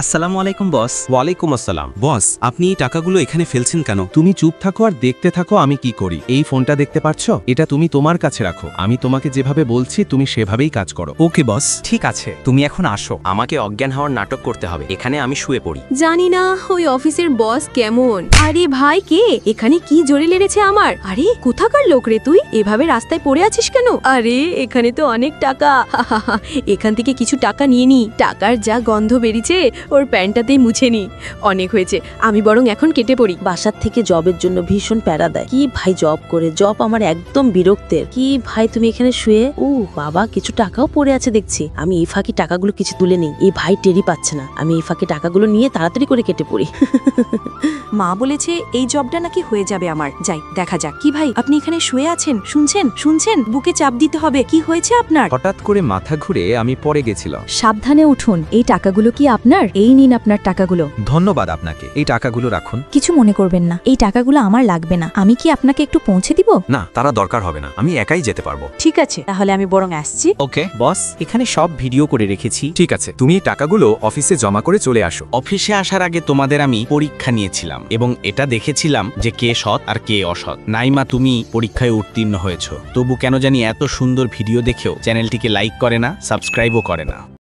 আসসালামু আলাইকুম বস। ওয়ালাইকুম আসসালাম। বস, আপনি এই টাকাগুলো এখানে ফেলছেন কেন? তুমি চুপ থাকো আর দেখতে থাকো আমি কি করি। এই ফোনটা দেখতে পাচ্ছো? এটা তুমি তোমার কাছে রাখো। আমি তোমাকে যেভাবে বলছি তুমি সেভাবেই কাজ করো। ওকে বস, ঠিক আছে, তুমি এখন আসো। আমাকে অজ্ঞান হওয়ার নাটক করতে হবে। এখানে আমি শুয়ে পড়ি। জানি না ওই অফিসের বস কেমন। আরে ভাই, কে এখানে কি জোরে লেড়েছে আমার? আরে কোথাকার লোক রে তুই? এভাবে রাস্তায় পড়ে আছিস কেন? আরে এখানে তো অনেক টাকা। এখান থেকে কিছু টাকা নিয়ে নি। টাকার যা গন্ধ বেরিয়েছে ওর প্যান্টটাতেই মুছে নি। অনেক হয়েছে, আমি বরং এখন কেটে পড়ি। বাসার থেকে জবের জন্য ভীষণ প্যারা দেয়। কি ভাই জব করে, জব আমার একদম বিরক্তের। কি ভাই তুমি এখানে শুয়ে? ও বাবা, কিছু টাকাও পড়ে আছে দেখছি। আমি এই ফাঁকি টাকাগুলো কিছু তুলে নিই। এই ভাই টেরি পাচ্ছে না। আমি এই ফাঁকি টাকাগুলো নিয়ে তাড়াতাড়ি করে কেটে পড়ি। মা বলেছে এই জবটা নাকি হয়ে যাবে আমার। যাই দেখা যাক। কি ভাই, আপনি এখানে শুয়ে আছেন? শুনছেন? বুকে চাপ দিতে হবে। কি হয়েছে আপনার? হঠাৎ করে মাথা ঘুরে আমি পড়ে গেছিলাম। সাবধানে উঠুন। এই টাকাগুলো কি আপনার? এই নিন আপনার টাকাগুলো। ধন্যবাদ আপনাকে। এই টাকাগুলো রাখুন। কিছু মনে করবেন না, এই টাকাগুলো আমার লাগবে না। আমি কি আপনাকে একটু পৌঁছে দিব? না, তারা দরকার হবে না। আমি একাই যেতে পারবো। ঠিক আছে, তাহলে আমি বরং আসছি। ওকে বস, এখানে সব ভিডিও করে রেখেছি। ঠিক আছে, তুমি এই টাকাগুলো অফিসে জমা করে চলে আসো। অফিসে আসার আগে তোমাদের আমি পরীক্ষা নিয়েছিলাম এবং এটা দেখেছিলাম যে কে সৎ আর কে অসৎ। নাইমা, তুমি পরীক্ষায় উত্তীর্ণ হয়েছো, তবু কেন জানি এত সুন্দর ভিডিও দেখেও চ্যানেলটিকে লাইক করে না, সাবস্ক্রাইবও করে না।